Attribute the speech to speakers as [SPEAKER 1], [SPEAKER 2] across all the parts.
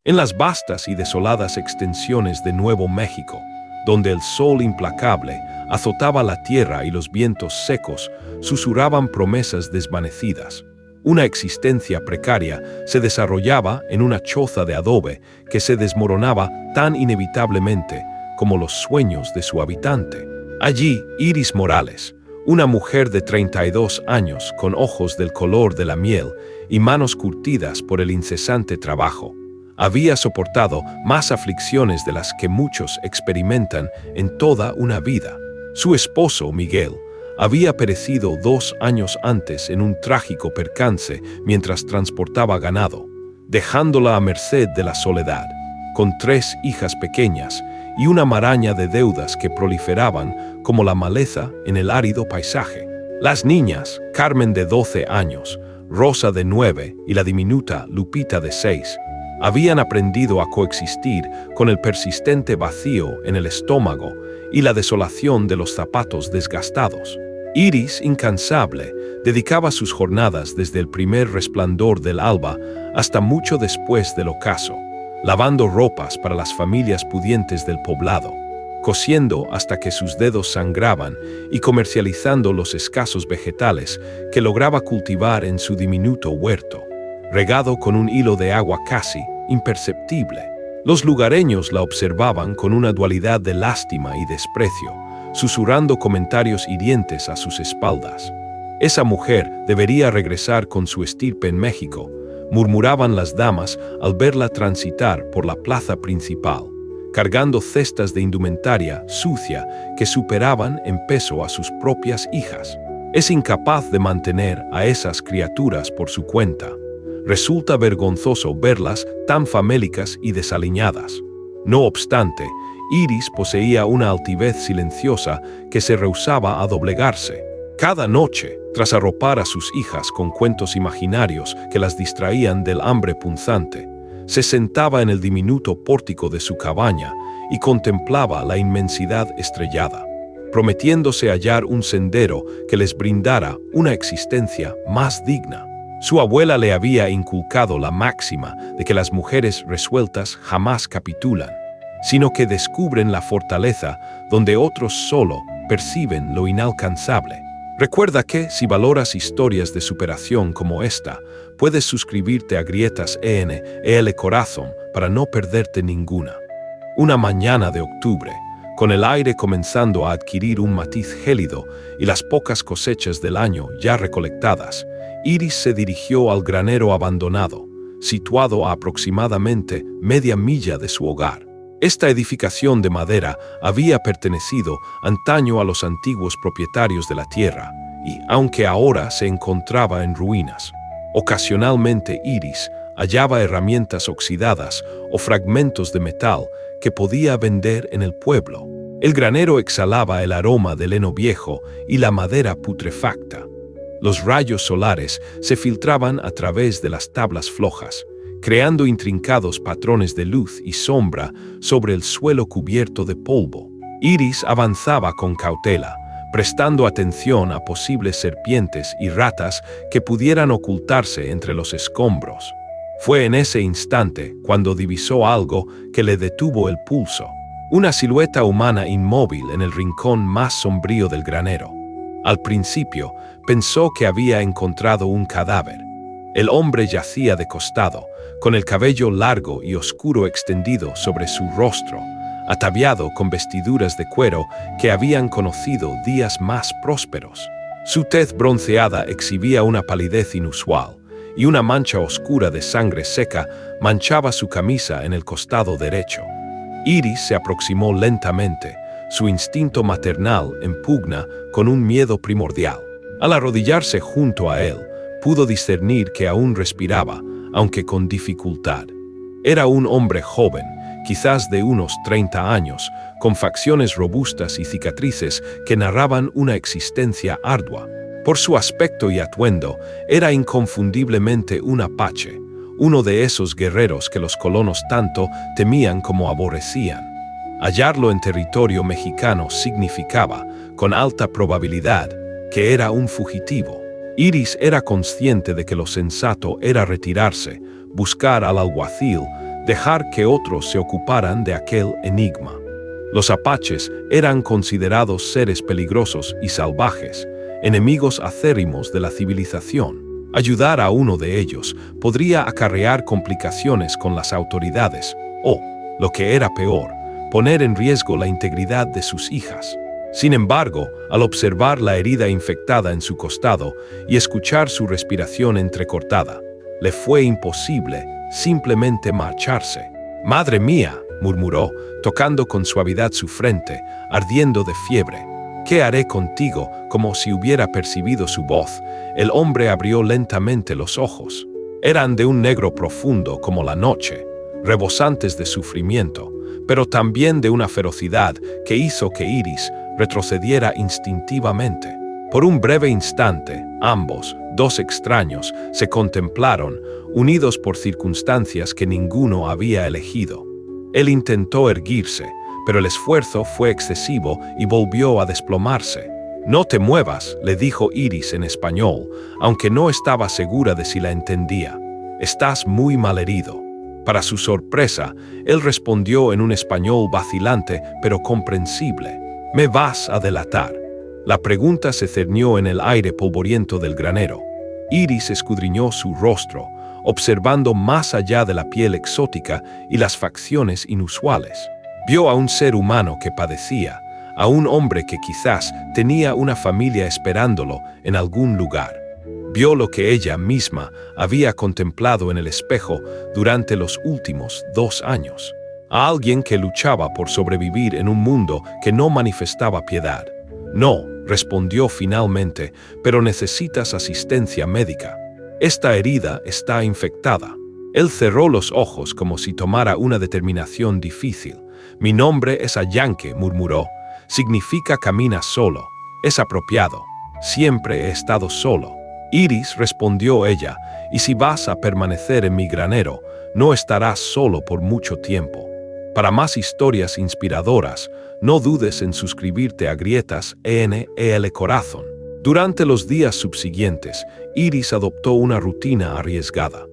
[SPEAKER 1] En las vastas y desoladas extensiones de Nuevo México, donde el sol implacable azotaba la tierra y los vientos secos susurraban promesas desvanecidas, una existencia precaria se desarrollaba en una choza de adobe que se desmoronaba tan inevitablemente como los sueños de su habitante. Allí, Iris Morales, una mujer de 32 años con ojos del color de la miel y manos curtidas por el incesante trabajo, había soportado más aflicciones de las que muchos experimentan en toda una vida. Su esposo, Miguel, había perecido 2 años antes en un trágico percance mientras transportaba ganado, dejándola a merced de la soledad, con 3 hijas pequeñas y una maraña de deudas que proliferaban como la maleza en el árido paisaje. Las niñas, Carmen de 12 años, Rosa de 9 y la diminuta Lupita de 6, habían aprendido a coexistir con el persistente vacío en el estómago y la desolación de los zapatos desgastados. Iris, incansable, dedicaba sus jornadas desde el primer resplandor del alba hasta mucho después del ocaso, lavando ropas para las familias pudientes del poblado, cosiendo hasta que sus dedos sangraban y comercializando los escasos vegetales que lograba cultivar en su diminuto huerto, regado con un hilo de agua casi imperceptible. Los lugareños la observaban con una dualidad de lástima y desprecio, susurrando comentarios hirientes a sus espaldas. Esa mujer debería regresar con su estirpe en México, murmuraban las damas al verla transitar por la plaza principal, cargando cestas de indumentaria sucia que superaban en peso a sus propias hijas. Es incapaz de mantener a esas criaturas por su cuenta. Resulta vergonzoso verlas tan famélicas y desaliñadas. No obstante, Iris poseía una altivez silenciosa que se rehusaba a doblegarse. Cada noche, tras arropar a sus hijas con cuentos imaginarios que las distraían del hambre punzante, se sentaba en el diminuto pórtico de su cabaña y contemplaba la inmensidad estrellada, prometiéndose hallar un sendero que les brindara una existencia más digna. Su abuela le había inculcado la máxima de que las mujeres resueltas jamás capitulan, sino que descubren la fortaleza donde otros solo perciben lo inalcanzable. Recuerda que, si valoras historias de superación como esta, puedes suscribirte a Grietas EL Corazón para no perderte ninguna. Una mañana de octubre, con el aire comenzando a adquirir un matiz gélido y las pocas cosechas del año ya recolectadas, Iris se dirigió al granero abandonado, situado a aproximadamente media milla de su hogar. Esta edificación de madera había pertenecido antaño a los antiguos propietarios de la tierra y, aunque ahora se encontraba en ruinas, ocasionalmente Iris hallaba herramientas oxidadas o fragmentos de metal que podía vender en el pueblo. El granero exhalaba el aroma del heno viejo y la madera putrefacta. Los rayos solares se filtraban a través de las tablas flojas, creando intrincados patrones de luz y sombra sobre el suelo cubierto de polvo. Iris avanzaba con cautela, prestando atención a posibles serpientes y ratas que pudieran ocultarse entre los escombros. Fue en ese instante cuando divisó algo que le detuvo el pulso: una silueta humana inmóvil en el rincón más sombrío del granero. Al principio, pensó que había encontrado un cadáver. El hombre yacía de costado, con el cabello largo y oscuro extendido sobre su rostro, ataviado con vestiduras de cuero que habían conocido días más prósperos. Su tez bronceada exhibía una palidez inusual, y una mancha oscura de sangre seca manchaba su camisa en el costado derecho. Iris se aproximó lentamente, su instinto maternal en pugna con un miedo primordial. Al arrodillarse junto a él, pudo discernir que aún respiraba, aunque con dificultad. Era un hombre joven, quizás de unos 30 años, con facciones robustas y cicatrices que narraban una existencia ardua. Por su aspecto y atuendo, era inconfundiblemente un apache, uno de esos guerreros que los colonos tanto temían como aborrecían. Hallarlo en territorio mexicano significaba, con alta probabilidad, que era un fugitivo. Iris era consciente de que lo sensato era retirarse, buscar al alguacil, dejar que otros se ocuparan de aquel enigma. Los apaches eran considerados seres peligrosos y salvajes, enemigos acérrimos de la civilización. Ayudar a uno de ellos podría acarrear complicaciones con las autoridades o, lo que era peor, poner en riesgo la integridad de sus hijas. Sin embargo, al observar la herida infectada en su costado y escuchar su respiración entrecortada, le fue imposible simplemente marcharse. «Madre mía», murmuró, tocando con suavidad su frente, ardiendo de fiebre. «¿Qué haré contigo?». Como si hubiera percibido su voz, el hombre abrió lentamente los ojos. Eran de un negro profundo como la noche, rebosantes de sufrimiento, pero también de una ferocidad que hizo que Iris retrocediera instintivamente. Por un breve instante, ambos, dos extraños, se contemplaron, unidos por circunstancias que ninguno había elegido. Él intentó erguirse, pero el esfuerzo fue excesivo y volvió a desplomarse. «No te muevas», le dijo Iris en español, aunque no estaba segura de si la entendía. «Estás muy malherido». Para su sorpresa, él respondió en un español vacilante pero comprensible. «¿Me vas a delatar?». La pregunta se cernió en el aire polvoriento del granero. Iris escudriñó su rostro, observando más allá de la piel exótica y las facciones inusuales. Vio a un ser humano que padecía, a un hombre que quizás tenía una familia esperándolo en algún lugar. Vio lo que ella misma había contemplado en el espejo durante los últimos 2 años. A alguien que luchaba por sobrevivir en un mundo que no manifestaba piedad. «No», respondió finalmente, «pero necesitas asistencia médica. Esta herida está infectada». Él cerró los ojos como si tomara una determinación difícil. «Mi nombre es Ayanque», murmuró. «Significa camina solo. Es apropiado. Siempre he estado solo». «Iris», respondió ella, «y si vas a permanecer en mi granero, no estarás solo por mucho tiempo. Para más historias inspiradoras, no dudes en suscribirte a Grietas ENEL Corazón». Durante los días subsiguientes, Iris adoptó una rutina arriesgada.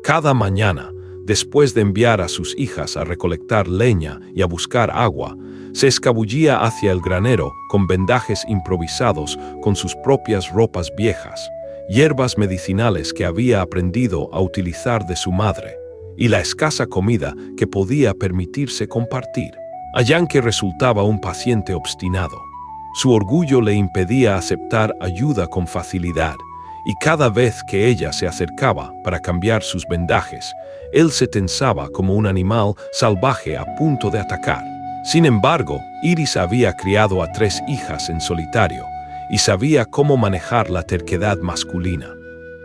[SPEAKER 1] Cada mañana, después de enviar a sus hijas a recolectar leña y a buscar agua, se escabullía hacia el granero con vendajes improvisados con sus propias ropas viejas, hierbas medicinales que había aprendido a utilizar de su madre, y la escasa comida que podía permitirse compartir. Ayanque resultaba un paciente obstinado. Su orgullo le impedía aceptar ayuda con facilidad, y cada vez que ella se acercaba para cambiar sus vendajes, él se tensaba como un animal salvaje a punto de atacar. Sin embargo, Iris había criado a 3 hijas en solitario, y sabía cómo manejar la terquedad masculina.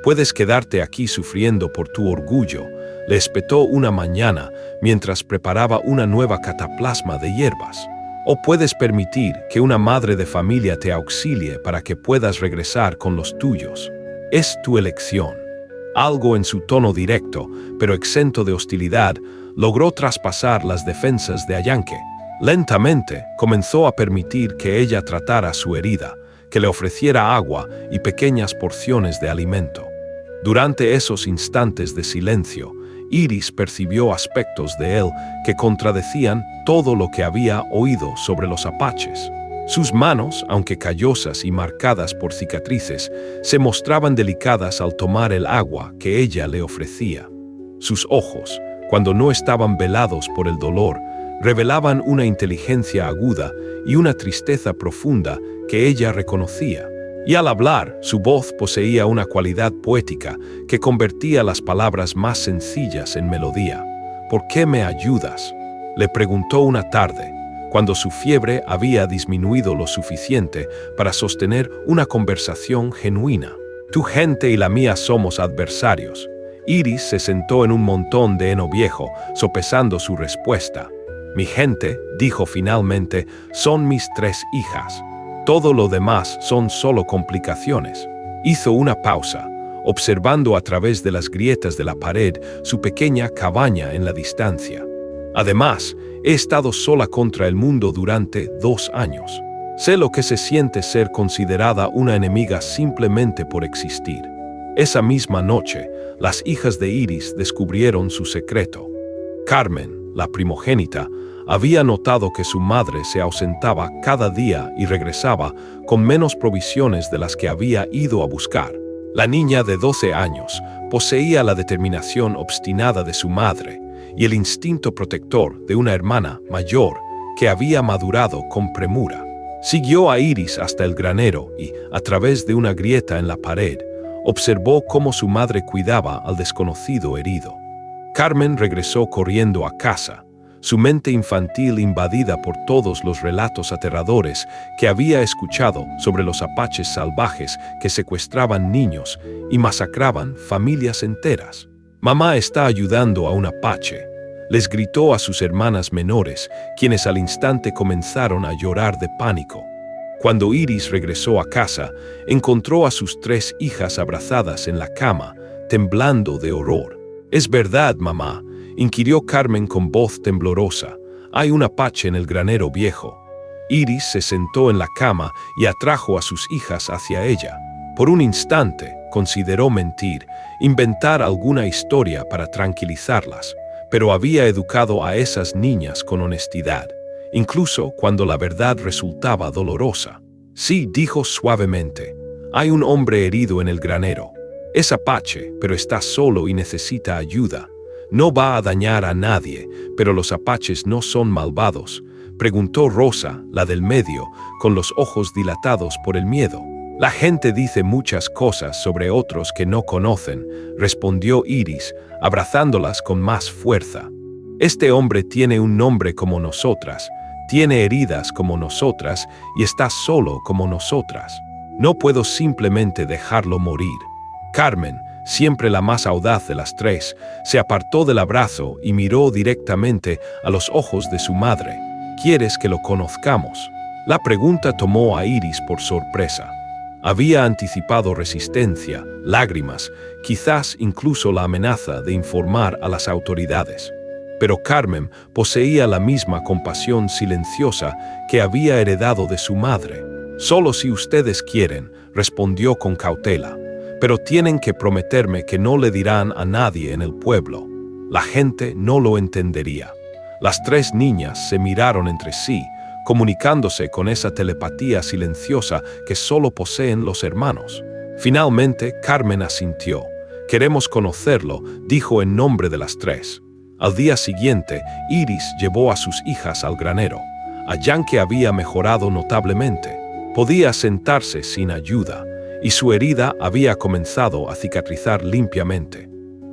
[SPEAKER 1] «Puedes quedarte aquí sufriendo por tu orgullo», le espetó una mañana mientras preparaba una nueva cataplasma de hierbas. «O puedes permitir que una madre de familia te auxilie para que puedas regresar con los tuyos. Es tu elección». Algo en su tono directo, pero exento de hostilidad, logró traspasar las defensas de Ayanque. Lentamente comenzó a permitir que ella tratara su herida, que le ofreciera agua y pequeñas porciones de alimento. Durante esos instantes de silencio, Iris percibió aspectos de él que contradecían todo lo que había oído sobre los apaches. Sus manos, aunque callosas y marcadas por cicatrices, se mostraban delicadas al tomar el agua que ella le ofrecía. Sus ojos, cuando no estaban velados por el dolor, revelaban una inteligencia aguda y una tristeza profunda que ella reconocía. Y al hablar, su voz poseía una cualidad poética que convertía las palabras más sencillas en melodía. «¿Por qué me ayudas?», le preguntó una tarde, cuando su fiebre había disminuido lo suficiente para sostener una conversación genuina. «Tu gente y la mía somos adversarios». Iris se sentó en un montón de heno viejo, sopesando su respuesta. «Mi gente», dijo finalmente, «son mis 3 hijas. Todo lo demás son solo complicaciones». Hizo una pausa, observando a través de las grietas de la pared su pequeña cabaña en la distancia. «Además, he estado sola contra el mundo durante 2 años. Sé lo que se siente ser considerada una enemiga simplemente por existir». Esa misma noche, las hijas de Iris descubrieron su secreto. Carmen, la primogénita, había notado que su madre se ausentaba cada día y regresaba con menos provisiones de las que había ido a buscar. La niña de 12 años poseía la determinación obstinada de su madre y el instinto protector de una hermana mayor que había madurado con premura. Siguió a Iris hasta el granero y, a través de una grieta en la pared, observó cómo su madre cuidaba al desconocido herido. Carmen regresó corriendo a casa, su mente infantil invadida por todos los relatos aterradores que había escuchado sobre los apaches salvajes que secuestraban niños y masacraban familias enteras. «Mamá está ayudando a un apache», les gritó a sus hermanas menores, quienes al instante comenzaron a llorar de pánico. Cuando Iris regresó a casa, encontró a sus 3 hijas abrazadas en la cama, temblando de horror. «¿Es verdad, mamá?», inquirió Carmen con voz temblorosa. «Hay un apache en el granero viejo». Iris se sentó en la cama y atrajo a sus hijas hacia ella. Por un instante consideró mentir, inventar alguna historia para tranquilizarlas, pero había educado a esas niñas con honestidad, incluso cuando la verdad resultaba dolorosa. «Sí», dijo suavemente, «hay un hombre herido en el granero. Es apache, pero está solo y necesita ayuda. No va a dañar a nadie, pero los apaches no son malvados», preguntó Rosa, la del medio, con los ojos dilatados por el miedo. «La gente dice muchas cosas sobre otros que no conocen», respondió Iris, abrazándolas con más fuerza. «Este hombre tiene un nombre como nosotras, tiene heridas como nosotras y está solo como nosotras. No puedo simplemente dejarlo morir». Carmen, siempre la más audaz de las 3, se apartó del abrazo y miró directamente a los ojos de su madre. «¿Quieres que lo conozcamos?». La pregunta tomó a Iris por sorpresa. Había anticipado resistencia, lágrimas, quizás incluso la amenaza de informar a las autoridades. Pero Carmen poseía la misma compasión silenciosa que había heredado de su madre. «Solo si ustedes quieren», respondió con cautela. «Pero tienen que prometerme que no le dirán a nadie en el pueblo. La gente no lo entendería». Las 3 niñas se miraron entre sí, comunicándose con esa telepatía silenciosa que solo poseen los hermanos. Finalmente, Carmen asintió. «Queremos conocerlo», dijo en nombre de las 3. Al día siguiente, Iris llevó a sus hijas al granero. Ayanque había mejorado notablemente. Podía sentarse sin ayuda, y su herida había comenzado a cicatrizar limpiamente.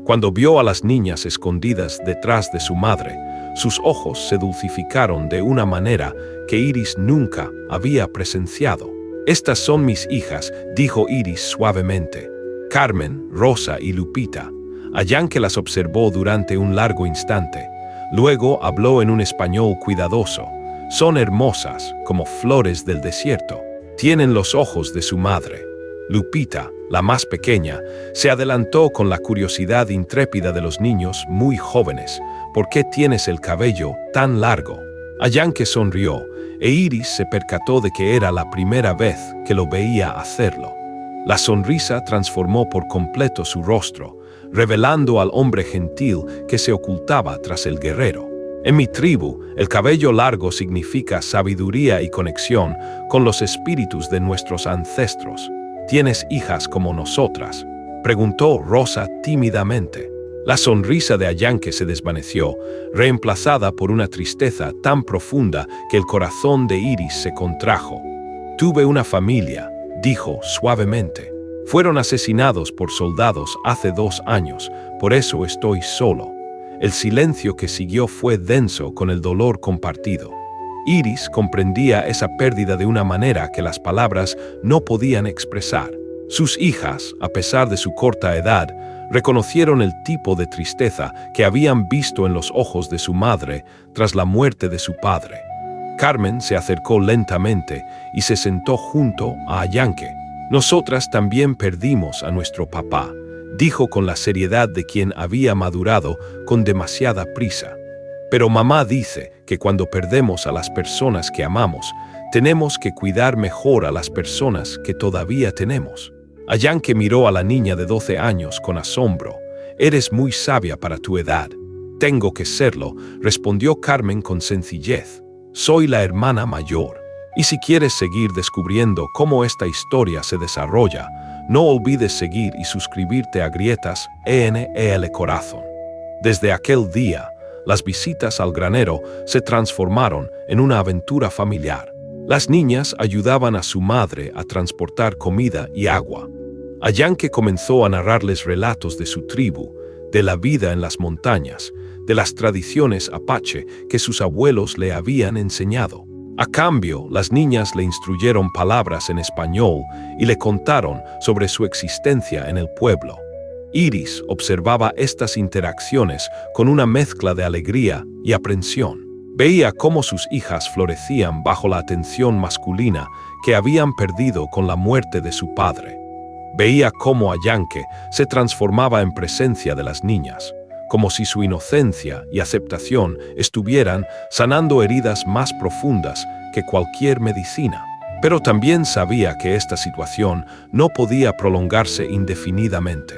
[SPEAKER 1] Cuando vio a las niñas escondidas detrás de su madre, sus ojos se dulcificaron de una manera que Iris nunca había presenciado. «Estas son mis hijas», dijo Iris suavemente. «Carmen, Rosa y Lupita». Ayanque las observó durante un largo instante. Luego habló en un español cuidadoso. «Son hermosas, como flores del desierto. Tienen los ojos de su madre». Lupita, la más pequeña, se adelantó con la curiosidad intrépida de los niños muy jóvenes. «¿Por qué tienes el cabello tan largo?». Ayanque sonrió, e Iris se percató de que era la primera vez que lo veía hacerlo. La sonrisa transformó por completo su rostro, revelando al hombre gentil que se ocultaba tras el guerrero. «En mi tribu, el cabello largo significa sabiduría y conexión con los espíritus de nuestros ancestros. ¿Tienes hijas como nosotras?», preguntó Rosa tímidamente. La sonrisa de Ayanque se desvaneció, reemplazada por una tristeza tan profunda que el corazón de Iris se contrajo. «Tuve una familia», dijo suavemente. «Fueron asesinados por soldados hace 2 años, por eso estoy solo». El silencio que siguió fue denso con el dolor compartido. Iris comprendía esa pérdida de una manera que las palabras no podían expresar. Sus hijas, a pesar de su corta edad, reconocieron el tipo de tristeza que habían visto en los ojos de su madre tras la muerte de su padre. Carmen se acercó lentamente y se sentó junto a Ayanque. «Nosotras también perdimos a nuestro papá», dijo con la seriedad de quien había madurado con demasiada prisa. «Pero mamá dice que cuando perdemos a las personas que amamos, tenemos que cuidar mejor a las personas que todavía tenemos». Ayanque miró a la niña de 12 años con asombro. «Eres muy sabia para tu edad». Tengo que serlo, respondió Carmen con sencillez. Soy la hermana mayor. Y si quieres seguir descubriendo cómo esta historia se desarrolla, no olvides seguir y suscribirte a Grietas ENEL Corazón. Desde aquel día, las visitas al granero se transformaron en una aventura familiar. Las niñas ayudaban a su madre a transportar comida y agua. Ayanque comenzó a narrarles relatos de su tribu, de la vida en las montañas, de las tradiciones apache que sus abuelos le habían enseñado. A cambio, las niñas le instruyeron palabras en español y le contaron sobre su existencia en el pueblo. Iris observaba estas interacciones con una mezcla de alegría y aprensión. Veía cómo sus hijas florecían bajo la atención masculina que habían perdido con la muerte de su padre. Veía cómo Ayanque se transformaba en presencia de las niñas, como si su inocencia y aceptación estuvieran sanando heridas más profundas que cualquier medicina. Pero también sabía que esta situación no podía prolongarse indefinidamente.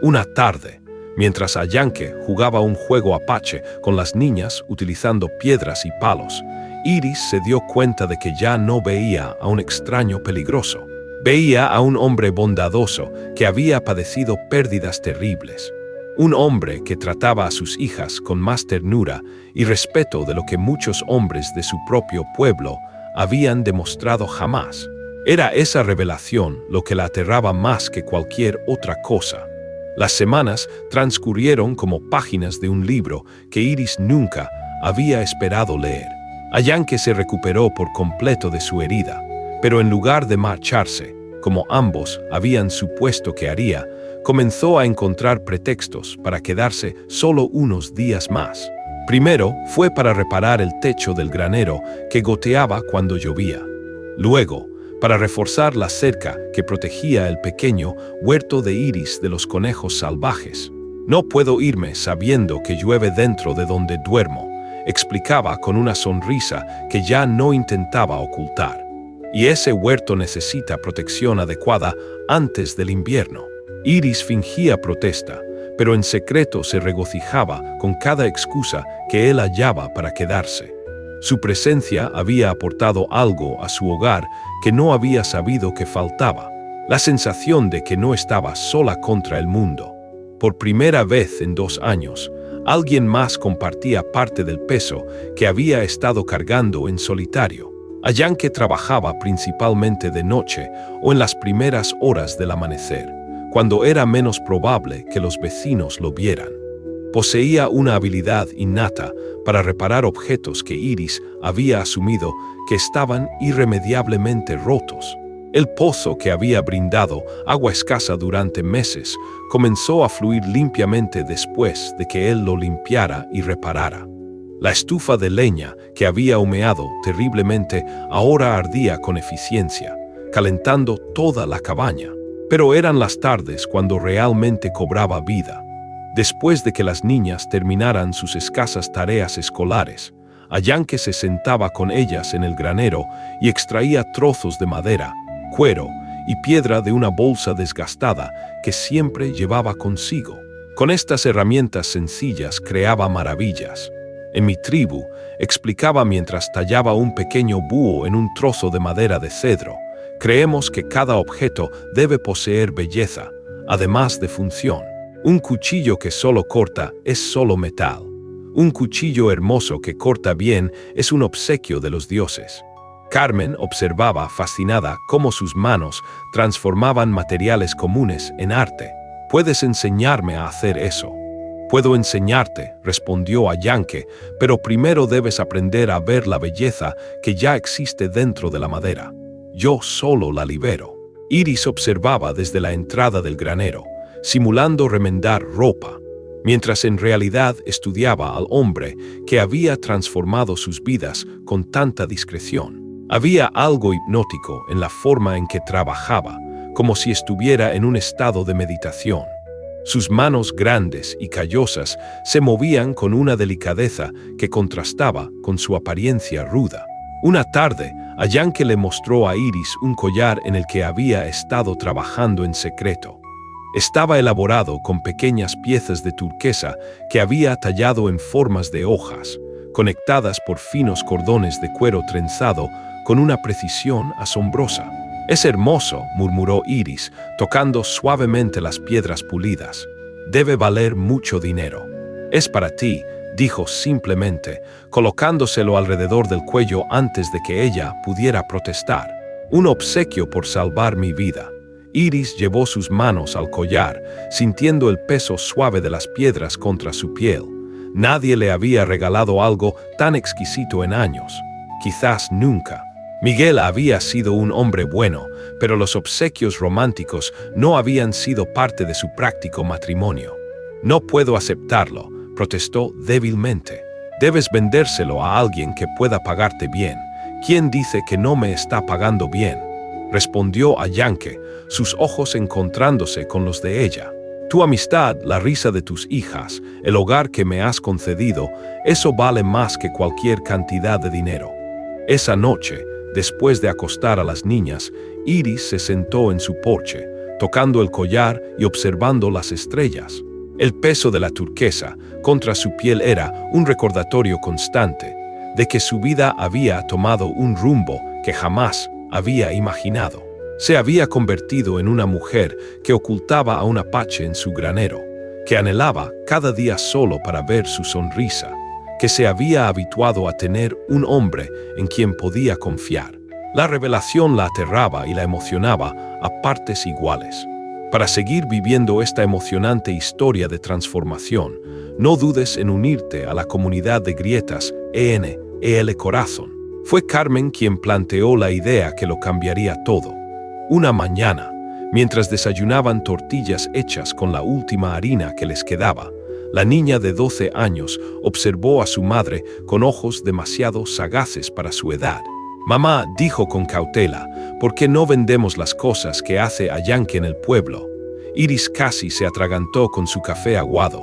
[SPEAKER 1] Una tarde, mientras Ayanque jugaba un juego apache con las niñas utilizando piedras y palos, Iris se dio cuenta de que ya no veía a un extraño peligroso. Veía a un hombre bondadoso que había padecido pérdidas terribles. Un hombre que trataba a sus hijas con más ternura y respeto de lo que muchos hombres de su propio pueblo habían demostrado jamás. Era esa revelación lo que la aterraba más que cualquier otra cosa. Las semanas transcurrieron como páginas de un libro que Iris nunca había esperado leer. Ayanque se recuperó por completo de su herida, pero en lugar de marcharse, como ambos habían supuesto que haría, comenzó a encontrar pretextos para quedarse solo unos días más. Primero fue para reparar el techo del granero que goteaba cuando llovía. Luego, para reforzar la cerca que protegía el pequeño huerto de Iris de los conejos salvajes. No puedo irme sabiendo que llueve dentro de donde duermo, explicaba con una sonrisa que ya no intentaba ocultar. Y ese huerto necesita protección adecuada antes del invierno. Iris fingía protesta, pero en secreto se regocijaba con cada excusa que él hallaba para quedarse. Su presencia había aportado algo a su hogar que no había sabido que faltaba, la sensación de que no estaba sola contra el mundo. Por primera vez en 2 años, alguien más compartía parte del peso que había estado cargando en solitario. Ayanque trabajaba principalmente de noche o en las primeras horas del amanecer, cuando era menos probable que los vecinos lo vieran. Poseía una habilidad innata para reparar objetos que Iris había asumido que estaban irremediablemente rotos. El pozo que había brindado agua escasa durante meses comenzó a fluir limpiamente después de que él lo limpiara y reparara. La estufa de leña que había humeado terriblemente ahora ardía con eficiencia, calentando toda la cabaña. Pero eran las tardes cuando realmente cobraba vida. Después de que las niñas terminaran sus escasas tareas escolares, Ayanque se sentaba con ellas en el granero y extraía trozos de madera, cuero y piedra de una bolsa desgastada que siempre llevaba consigo. Con estas herramientas sencillas creaba maravillas. En mi tribu, explicaba mientras tallaba un pequeño búho en un trozo de madera de cedro, creemos que cada objeto debe poseer belleza, además de función. Un cuchillo que solo corta es solo metal. Un cuchillo hermoso que corta bien es un obsequio de los dioses. Carmen observaba fascinada cómo sus manos transformaban materiales comunes en arte. ¿Puedes enseñarme a hacer eso? Puedo enseñarte, respondió Ayanque, pero primero debes aprender a ver la belleza que ya existe dentro de la madera. Yo solo la libero. Iris observaba desde la entrada del granero, simulando remendar ropa, mientras en realidad estudiaba al hombre que había transformado sus vidas con tanta discreción. Había algo hipnótico en la forma en que trabajaba, como si estuviera en un estado de meditación. Sus manos grandes y callosas se movían con una delicadeza que contrastaba con su apariencia ruda. Una tarde, Ayanque le mostró a Iris un collar en el que había estado trabajando en secreto. Estaba elaborado con pequeñas piezas de turquesa que había tallado en formas de hojas, conectadas por finos cordones de cuero trenzado con una precisión asombrosa. «Es hermoso», murmuró Iris, tocando suavemente las piedras pulidas. «Debe valer mucho dinero». «Es para ti», dijo simplemente, colocándoselo alrededor del cuello antes de que ella pudiera protestar. «Un obsequio por salvar mi vida». Iris llevó sus manos al collar, sintiendo el peso suave de las piedras contra su piel. Nadie le había regalado algo tan exquisito en años. Quizás nunca. Miguel había sido un hombre bueno, pero los obsequios románticos no habían sido parte de su práctico matrimonio. «No puedo aceptarlo», protestó débilmente. «Debes vendérselo a alguien que pueda pagarte bien». «¿Quién dice que no me está pagando bien?», respondió Ayanke, sus ojos encontrándose con los de ella. «Tu amistad, la risa de tus hijas, el hogar que me has concedido, eso vale más que cualquier cantidad de dinero». Esa noche, después de acostar a las niñas, Iris se sentó en su porche, tocando el collar y observando las estrellas. El peso de la turquesa contra su piel era un recordatorio constante de que su vida había tomado un rumbo que jamás había imaginado. Se había convertido en una mujer que ocultaba a un apache en su granero, que anhelaba cada día solo para ver su sonrisa, que se había habituado a tener un hombre en quien podía confiar. La revelación la aterraba y la emocionaba a partes iguales. Para seguir viviendo esta emocionante historia de transformación, no dudes en unirte a la comunidad de Grietas EN Corazón. Fue Carmen quien planteó la idea que lo cambiaría todo. Una mañana, mientras desayunaban tortillas hechas con la última harina que les quedaba, la niña de 12 años observó a su madre con ojos demasiado sagaces para su edad. «Mamá», dijo con cautela, «¿por qué no vendemos las cosas que hace Ayanke en el pueblo?» Iris casi se atragantó con su café aguado.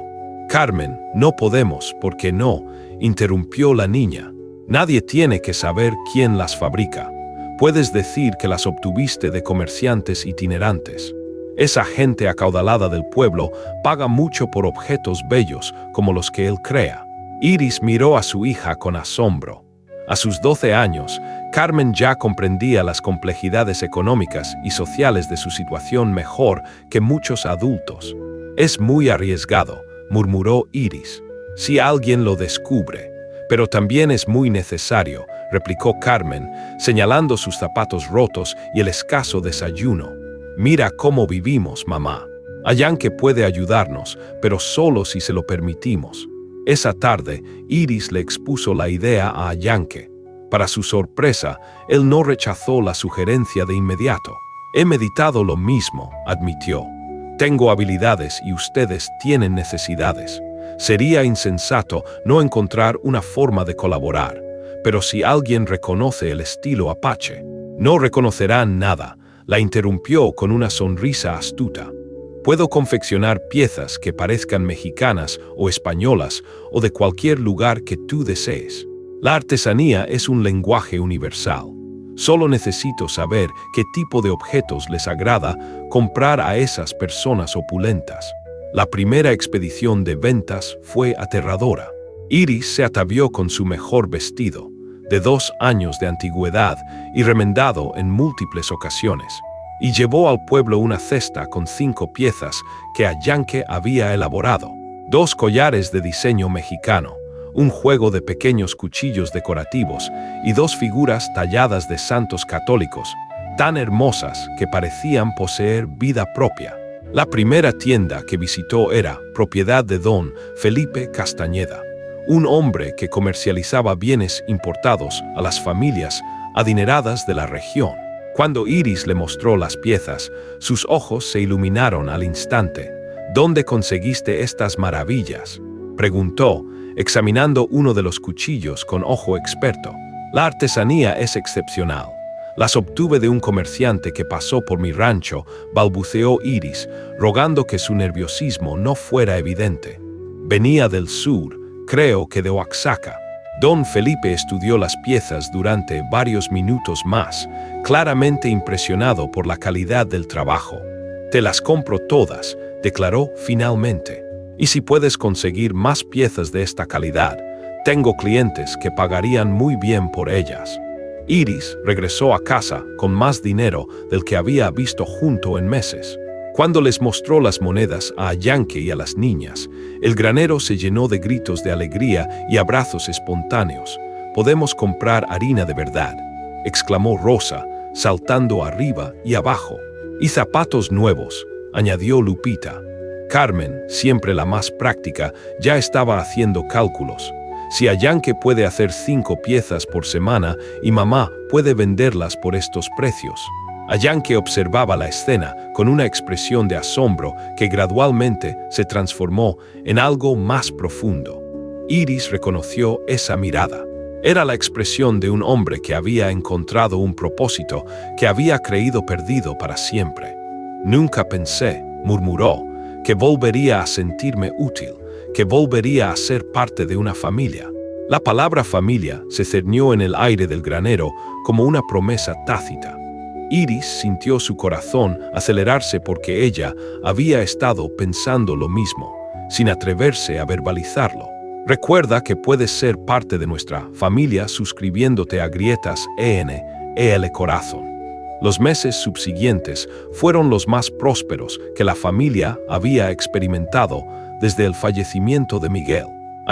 [SPEAKER 1] «Carmen, no podemos, ¿por qué no?», interrumpió la niña. «Nadie tiene que saber quién las fabrica. Puedes decir que las obtuviste de comerciantes itinerantes. Esa gente acaudalada del pueblo paga mucho por objetos bellos como los que él crea». Iris miró a su hija con asombro. A sus 12 años, Carmen ya comprendía las complejidades económicas y sociales de su situación mejor que muchos adultos. «Es muy arriesgado», murmuró Iris, «si alguien lo descubre». «Pero también es muy necesario», replicó Carmen, señalando sus zapatos rotos y el escaso desayuno. «Mira cómo vivimos, mamá. Ayanke puede ayudarnos, pero solo si se lo permitimos». Esa tarde, Iris le expuso la idea a Ayanke. Para su sorpresa, él no rechazó la sugerencia de inmediato. «He meditado lo mismo», admitió. «Tengo habilidades y ustedes tienen necesidades. Sería insensato no encontrar una forma de colaborar. Pero si alguien reconoce el estilo apache». «No reconocerán nada», la interrumpió con una sonrisa astuta. «Puedo confeccionar piezas que parezcan mexicanas o españolas o de cualquier lugar que tú desees. La artesanía es un lenguaje universal. Solo necesito saber qué tipo de objetos les agrada comprar a esas personas opulentas». La primera expedición de ventas fue aterradora. Iris se atavió con su mejor vestido, de 2 años de antigüedad y remendado en múltiples ocasiones, y llevó al pueblo una cesta con 5 piezas que Ayanke había elaborado, 2 collares de diseño mexicano, un juego de pequeños cuchillos decorativos y 2 figuras talladas de santos católicos, tan hermosas que parecían poseer vida propia. La primera tienda que visitó era propiedad de don Felipe Castañeda, un hombre que comercializaba bienes importados a las familias adineradas de la región. Cuando Iris le mostró las piezas, sus ojos se iluminaron al instante. «¿Dónde conseguiste estas maravillas?», preguntó, examinando uno de los cuchillos con ojo experto. «La artesanía es excepcional. Las obtuve de un comerciante que pasó por mi rancho», balbuceó Iris, rogando que su nerviosismo no fuera evidente. «Venía del sur, creo que de Oaxaca». Don Felipe estudió las piezas durante varios minutos más, claramente impresionado por la calidad del trabajo. «Te las compro todas», declaró finalmente. «Y si puedes conseguir más piezas de esta calidad, tengo clientes que pagarían muy bien por ellas». Iris regresó a casa con más dinero del que había visto junto en meses. Cuando les mostró las monedas a Yankee y a las niñas, el granero se llenó de gritos de alegría y abrazos espontáneos. «Podemos comprar harina de verdad», exclamó Rosa, saltando arriba y abajo. «Y zapatos nuevos», añadió Lupita. Carmen, siempre la más práctica, ya estaba haciendo cálculos. Si Yankee puede hacer 5 piezas por semana y mamá puede venderlas por estos precios. Yankee observaba la escena con una expresión de asombro que gradualmente se transformó en algo más profundo. Iris reconoció esa mirada. Era la expresión de un hombre que había encontrado un propósito que había creído perdido para siempre. «Nunca pensé», murmuró, «que volvería a sentirme útil, que volvería a ser parte de una familia». La palabra familia se cernió en el aire del granero como una promesa tácita. Iris sintió su corazón acelerarse porque ella había estado pensando lo mismo, sin atreverse a verbalizarlo. Recuerda que puedes ser parte de nuestra familia suscribiéndote a Grietas EL Corazón. Los meses subsiguientes fueron los más prósperos que la familia había experimentado desde el fallecimiento de Miguel.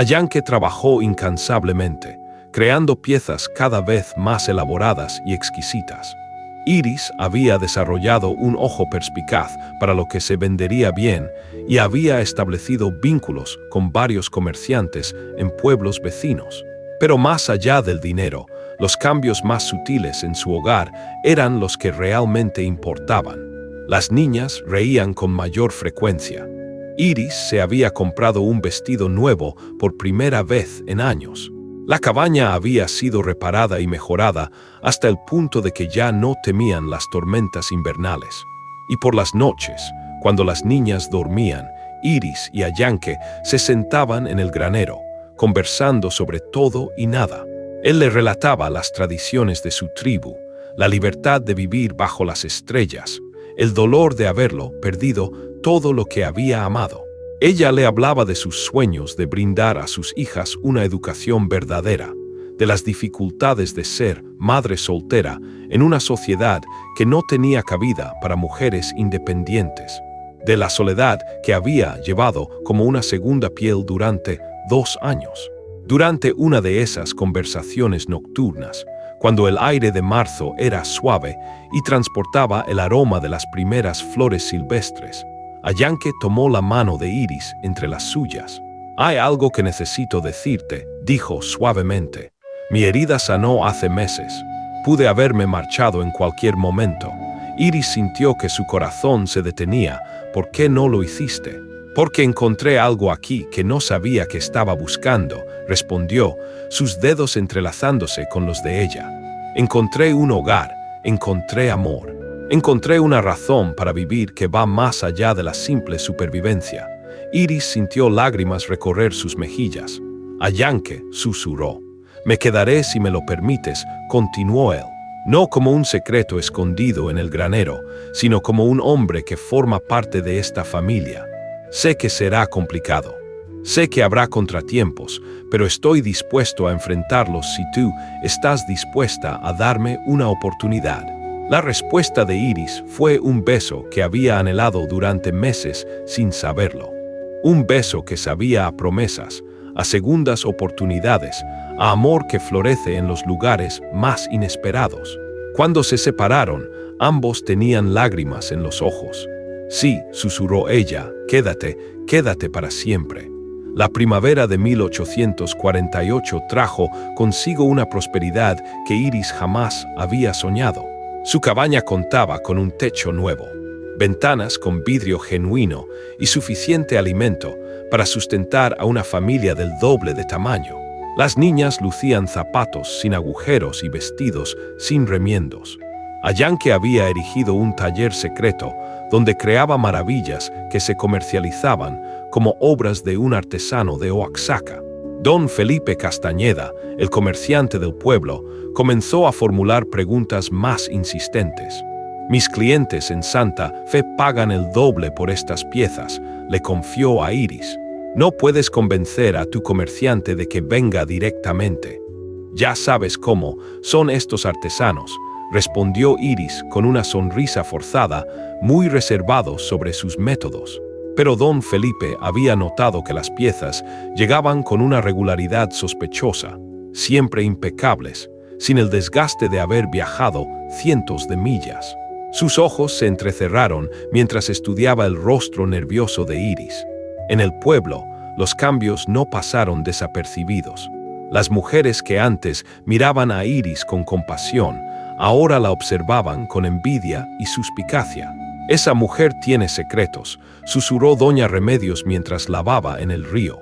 [SPEAKER 1] Yankee trabajó incansablemente, creando piezas cada vez más elaboradas y exquisitas. Iris había desarrollado un ojo perspicaz para lo que se vendería bien y había establecido vínculos con varios comerciantes en pueblos vecinos. Pero más allá del dinero, los cambios más sutiles en su hogar eran los que realmente importaban. Las niñas reían con mayor frecuencia. Iris se había comprado un vestido nuevo por primera vez en años. La cabaña había sido reparada y mejorada hasta el punto de que ya no temían las tormentas invernales. Y por las noches, cuando las niñas dormían, Iris y Yankee se sentaban en el granero, conversando sobre todo y nada. Él le relataba las tradiciones de su tribu, la libertad de vivir bajo las estrellas, el dolor de haberlo perdido todo lo que había amado. Ella le hablaba de sus sueños de brindar a sus hijas una educación verdadera, de las dificultades de ser madre soltera en una sociedad que no tenía cabida para mujeres independientes, de la soledad que había llevado como una segunda piel durante 2 años. Durante una de esas conversaciones nocturnas, cuando el aire de marzo era suave y transportaba el aroma de las primeras flores silvestres, Yankee tomó la mano de Iris entre las suyas. «Hay algo que necesito decirte», dijo suavemente. «Mi herida sanó hace meses. Pude haberme marchado en cualquier momento». Iris sintió que su corazón se detenía. «¿Por qué no lo hiciste?» «Porque encontré algo aquí que no sabía que estaba buscando», respondió, sus dedos entrelazándose con los de ella. «Encontré un hogar, encontré amor. Encontré una razón para vivir que va más allá de la simple supervivencia». Iris sintió lágrimas recorrer sus mejillas. Yankee susurró. «Me quedaré si me lo permites», continuó él. «No como un secreto escondido en el granero, sino como un hombre que forma parte de esta familia. Sé que será complicado. Sé que habrá contratiempos, pero estoy dispuesto a enfrentarlos si tú estás dispuesta a darme una oportunidad». La respuesta de Iris fue un beso que había anhelado durante meses sin saberlo. Un beso que sabía a promesas, a segundas oportunidades, a amor que florece en los lugares más inesperados. Cuando se separaron, ambos tenían lágrimas en los ojos. «Sí», susurró ella, quédate para siempre». La primavera de 1848 trajo consigo una prosperidad que Iris jamás había soñado. Su cabaña contaba con un techo nuevo, ventanas con vidrio genuino y suficiente alimento para sustentar a una familia del doble de tamaño. Las niñas lucían zapatos sin agujeros y vestidos sin remiendos. Yankee había erigido un taller secreto donde creaba maravillas que se comercializaban como obras de un artesano de Oaxaca. Don Felipe Castañeda, el comerciante del pueblo, comenzó a formular preguntas más insistentes. Mis clientes en Santa Fe pagan el doble por estas piezas, le confió a Iris. No puedes convencer a tu comerciante de que venga directamente. Ya sabes cómo son estos artesanos, respondió Iris con una sonrisa forzada, muy reservado sobre sus métodos. Pero don Felipe había notado que las piezas llegaban con una regularidad sospechosa, siempre impecables, sin el desgaste de haber viajado cientos de millas. Sus ojos se entrecerraron mientras estudiaba el rostro nervioso de Iris. En el pueblo, los cambios no pasaron desapercibidos. Las mujeres que antes miraban a Iris con compasión, ahora la observaban con envidia y suspicacia. Esa mujer tiene secretos, susurró doña Remedios mientras lavaba en el río.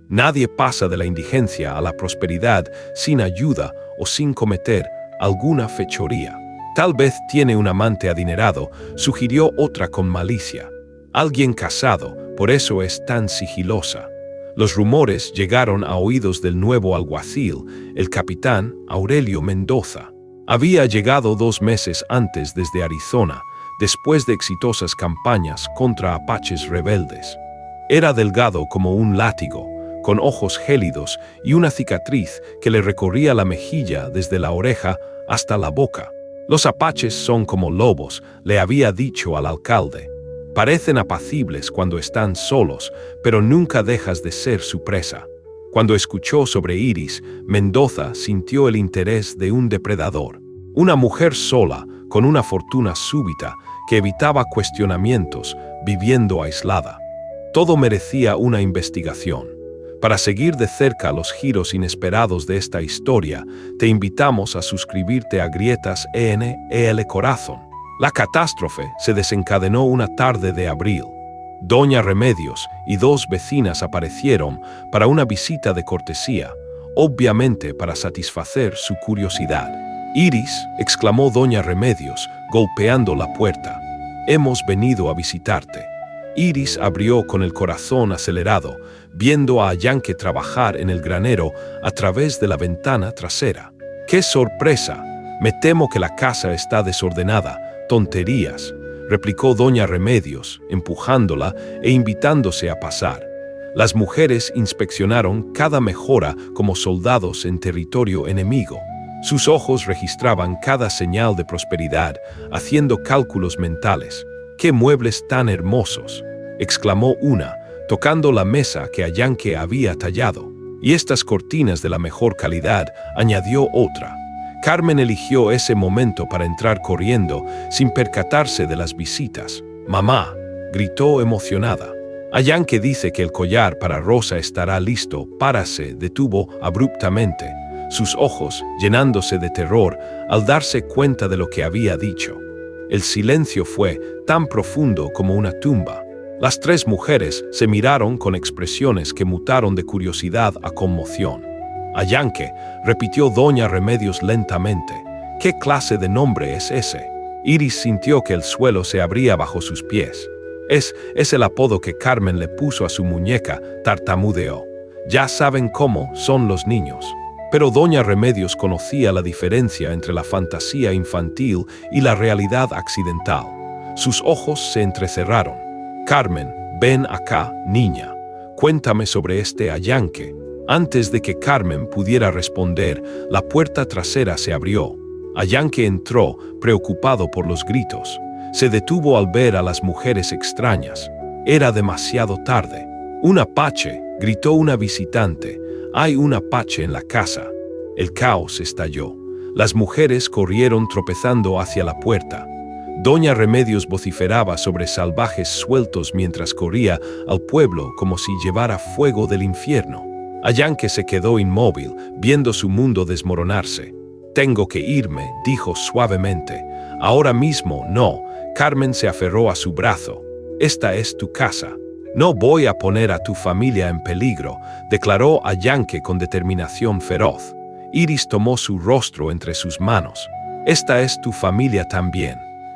[SPEAKER 1] Nadie pasa de la indigencia a la prosperidad sin ayuda o sin cometer alguna fechoría. Tal vez tiene un amante adinerado, sugirió otra con malicia. Alguien casado, por eso es tan sigilosa. Los rumores llegaron a oídos del nuevo alguacil, el capitán Aurelio Mendoza. Había llegado 2 meses antes desde Arizona, después de exitosas campañas contra apaches rebeldes. Era delgado como un látigo, con ojos gélidos y una cicatriz que le recorría la mejilla desde la oreja hasta la boca. Los apaches son como lobos, le había dicho al alcalde. Parecen apacibles cuando están solos, pero nunca dejas de ser su presa. Cuando escuchó sobre Iris, Mendoza sintió el interés de un depredador. Una mujer sola, con una fortuna súbita, que evitaba cuestionamientos, viviendo aislada. Todo merecía una investigación. Para seguir de cerca los giros inesperados de esta historia, te invitamos a suscribirte a Grietas ENEL Corazón. La catástrofe se desencadenó una tarde de abril. Doña Remedios y 2 vecinas aparecieron para una visita de cortesía, obviamente para satisfacer su curiosidad. «Iris», exclamó doña Remedios, golpeando la puerta. «Hemos venido a visitarte». Iris abrió con el corazón acelerado, viendo a Yanke trabajar en el granero a través de la ventana trasera. ¡Qué sorpresa! Me temo que la casa está desordenada. Tonterías, replicó doña Remedios, empujándola e invitándose a pasar. Las mujeres inspeccionaron cada mejora como soldados en territorio enemigo. Sus ojos registraban cada señal de prosperidad, haciendo cálculos mentales. ¡Qué muebles tan hermosos!, exclamó una, tocando la mesa que Yanke había tallado. Y estas cortinas de la mejor calidad, añadió otra. Carmen eligió ese momento para entrar corriendo, sin percatarse de las visitas. «Mamá», gritó emocionada. Yanke dice que el collar para Rosa estará listo. Se detuvo abruptamente, sus ojos llenándose de terror al darse cuenta de lo que había dicho. El silencio fue tan profundo como una tumba. Las 3 mujeres se miraron con expresiones que mutaron de curiosidad a conmoción. «Yanke», repitió doña Remedios lentamente. «¿Qué clase de nombre es ese?» Iris sintió que el suelo se abría bajo sus pies. Es el apodo que Carmen le puso a su muñeca», tartamudeó. «Ya saben cómo son los niños». Pero doña Remedios conocía la diferencia entre la fantasía infantil y la realidad accidental. Sus ojos se entrecerraron. «Carmen, ven acá, niña. Cuéntame sobre este Yanke». Antes de que Carmen pudiera responder, la puerta trasera se abrió. Yanke entró, preocupado por los gritos. Se detuvo al ver a las mujeres extrañas. Era demasiado tarde. «Un apache», gritó una visitante. «Hay un apache en la casa». El caos estalló. Las mujeres corrieron tropezando hacia la puerta. Doña Remedios vociferaba sobre salvajes sueltos mientras corría al pueblo como si llevara fuego del infierno. Yanke se quedó inmóvil, viendo su mundo desmoronarse. «Tengo que irme», dijo suavemente. «Ahora mismo no». Carmen se aferró a su brazo. «Esta es tu casa. No voy a poner a tu familia en peligro», declaró Yanke con determinación feroz. Iris tomó su rostro entre sus manos. «Esta es tu familia también.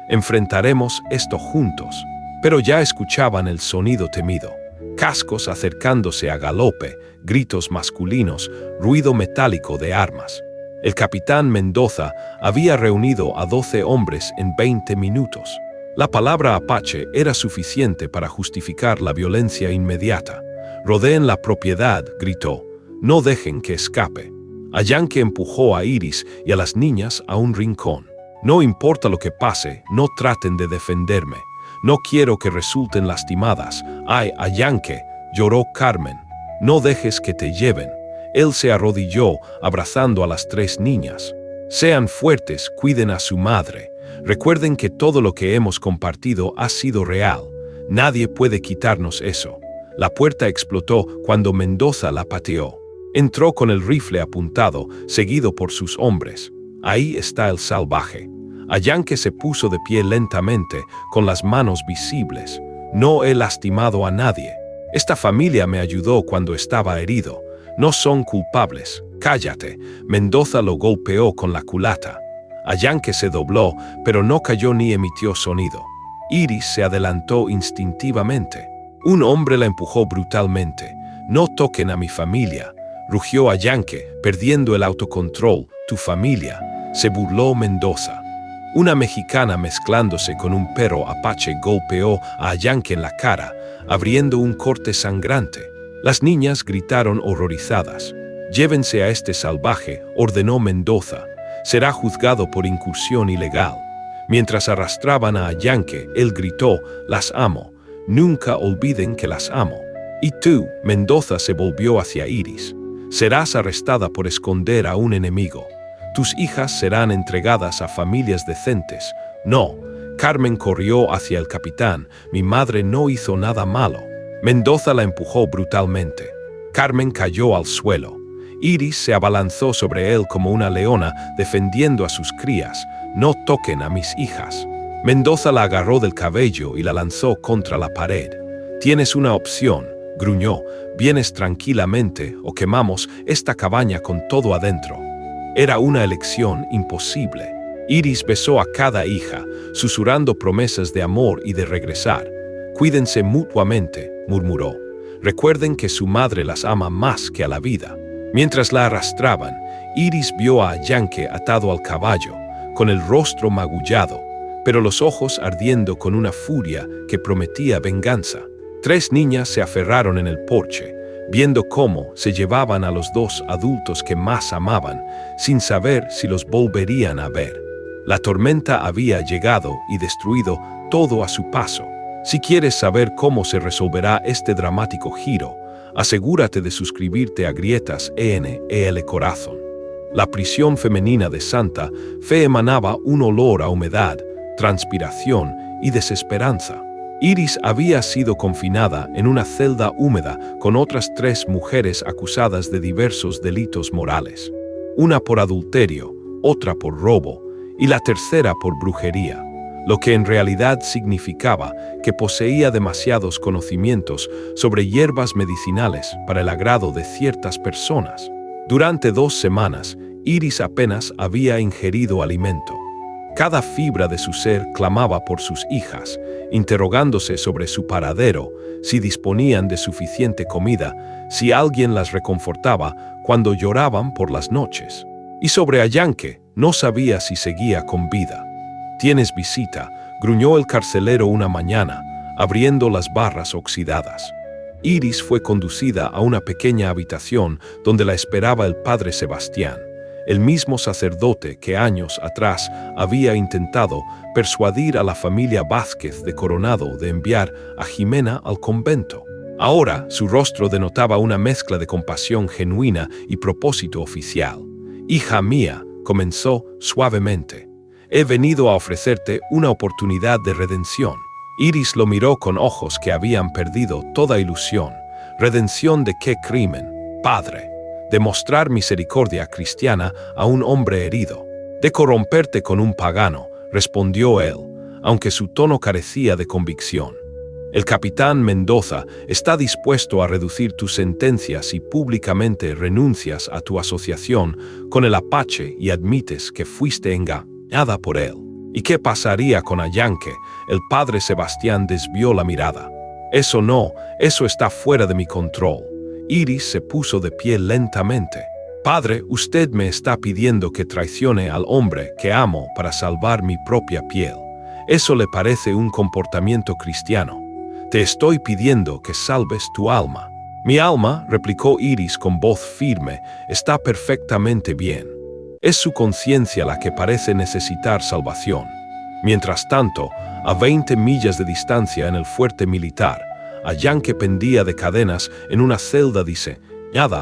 [SPEAKER 1] Enfrentaremos esto juntos». Pero ya escuchaban el sonido temido. Cascos acercándose a galope, gritos masculinos, ruido metálico de armas. El capitán Mendoza había reunido a 12 hombres en 20 minutos. La palabra apache era suficiente para justificar la violencia inmediata. «Rodeen la propiedad», gritó. «No dejen que escape». Ayanque empujó a Iris y a las niñas a un rincón. «No importa lo que pase, no traten de defenderme. No quiero que resulten lastimadas». «Ay, Ayanque», lloró Carmen. «No dejes que te lleven». Él se arrodilló, abrazando a las 3 niñas. «Sean fuertes, cuiden a su madre. Recuerden que todo lo que hemos compartido ha sido real. Nadie puede quitarnos eso». La puerta explotó cuando Mendoza la pateó. Entró con el rifle apuntado, seguido por sus hombres. «Ahí está el salvaje». Ayanque se puso de pie lentamente, con las manos visibles. «No he lastimado a nadie. Esta familia me ayudó cuando estaba herido. No son culpables. Cállate». Mendoza lo golpeó con la culata. Ayanque se dobló, pero no cayó ni emitió sonido. Iris se adelantó instintivamente. Un hombre la empujó brutalmente. «No toquen a mi familia», rugió Ayanque, perdiendo el autocontrol. «Tu familia», se burló Mendoza. Una mexicana mezclándose con un perro apache golpeó a Ayanque en la cara, abriendo un corte sangrante. Las niñas gritaron horrorizadas. «Llévense a este salvaje», ordenó Mendoza. «Será juzgado por incursión ilegal». Mientras arrastraban a Ayanque, él gritó: «Las amo. Nunca olviden que las amo». «Y tú», Mendoza se volvió hacia Iris. «Serás arrestada por esconder a un enemigo. Tus hijas serán entregadas a familias decentes». «No». Carmen corrió hacia el capitán. «Mi madre no hizo nada malo». Mendoza la empujó brutalmente. Carmen cayó al suelo. Iris se abalanzó sobre él como una leona, defendiendo a sus crías. «No toquen a mis hijas». Mendoza la agarró del cabello y la lanzó contra la pared. «Tienes una opción», gruñó. «Vienes tranquilamente o quemamos esta cabaña con todo adentro». Era una elección imposible. Iris besó a cada hija, susurrando promesas de amor y de regresar. «Cuídense mutuamente», murmuró. «Recuerden que su madre las ama más que a la vida». Mientras la arrastraban, Iris vio a Ayanque atado al caballo, con el rostro magullado, pero los ojos ardiendo con una furia que prometía venganza. 3 niñas se aferraron en el porche, viendo cómo se llevaban a los 2 adultos que más amaban, sin saber si los volverían a ver. La tormenta había llegado y destruido todo a su paso. Si quieres saber cómo se resolverá este dramático giro, asegúrate de suscribirte a Grietas ENEL Corazón. La prisión femenina de Santa Fe emanaba un olor a humedad, transpiración y desesperanza. Iris había sido confinada en una celda húmeda con otras 3 mujeres acusadas de diversos delitos morales. Una por adulterio, otra por robo y la tercera por brujería, lo que en realidad significaba que poseía demasiados conocimientos sobre hierbas medicinales para el agrado de ciertas personas. Durante 2 semanas, Iris apenas había ingerido alimento. Cada fibra de su ser clamaba por sus hijas, interrogándose sobre su paradero, si disponían de suficiente comida, si alguien las reconfortaba cuando lloraban por las noches. Y sobre Ayanque, no sabía si seguía con vida. «Tienes visita», gruñó el carcelero una mañana, abriendo las barras oxidadas. Iris fue conducida a una pequeña habitación donde la esperaba el padre Sebastián, el mismo sacerdote que años atrás había intentado persuadir a la familia Vázquez de Coronado de enviar a Jimena al convento. Ahora su rostro denotaba una mezcla de compasión genuina y propósito oficial. «Hija mía», comenzó suavemente, «he venido a ofrecerte una oportunidad de redención». Iris lo miró con ojos que habían perdido toda ilusión. «¿Redención de qué crimen, padre?» «De mostrar misericordia cristiana a un hombre herido». «De corromperte con un pagano», respondió él, aunque su tono carecía de convicción. «El capitán Mendoza está dispuesto a reducir tu sentencia si públicamente renuncias a tu asociación con el Apache y admites que fuiste engañada por él». «¿Y qué pasaría con Ayanque?» El padre Sebastián desvió la mirada. «Eso no, eso está fuera de mi control». Iris se puso de pie lentamente. Padre, usted me está pidiendo que traicione al hombre que amo para salvar mi propia piel. ¿Eso le parece un comportamiento cristiano? Te estoy pidiendo que salves tu alma. Mi alma, replicó Iris con voz firme, está perfectamente bien. Es su conciencia la que parece necesitar salvación. Mientras tanto, a 20 millas de distancia en el fuerte militar, a Yankee pendía de cadenas en una celda diseñada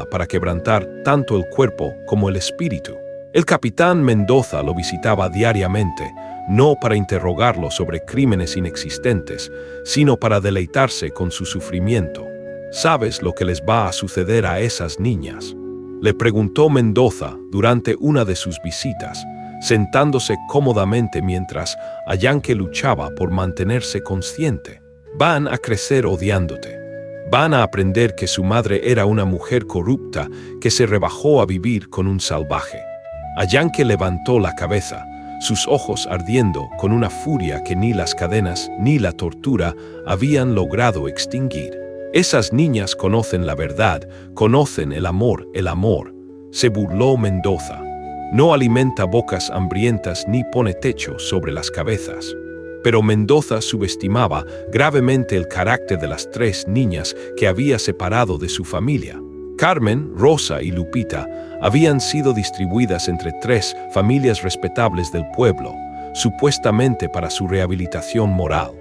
[SPEAKER 1] para quebrantar tanto el cuerpo como el espíritu. El capitán Mendoza lo visitaba diariamente, no para interrogarlo sobre crímenes inexistentes, sino para deleitarse con su sufrimiento. ¿Sabes lo que les va a suceder a esas niñas?, le preguntó Mendoza durante una de sus visitas, sentándose cómodamente mientras Yankee luchaba por mantenerse consciente. Van a crecer odiándote. Van a aprender que su madre era una mujer corrupta que se rebajó a vivir con un salvaje. Yankee levantó la cabeza, sus ojos ardiendo con una furia que ni las cadenas ni la tortura habían logrado extinguir. Esas niñas conocen la verdad, conocen el amor, se burló Mendoza. No alimenta bocas hambrientas ni pone techo sobre las cabezas. Pero Mendoza subestimaba gravemente el carácter de las 3 niñas que había separado de su familia. Carmen, Rosa y Lupita habían sido distribuidas entre 3 familias respetables del pueblo, supuestamente para su rehabilitación moral.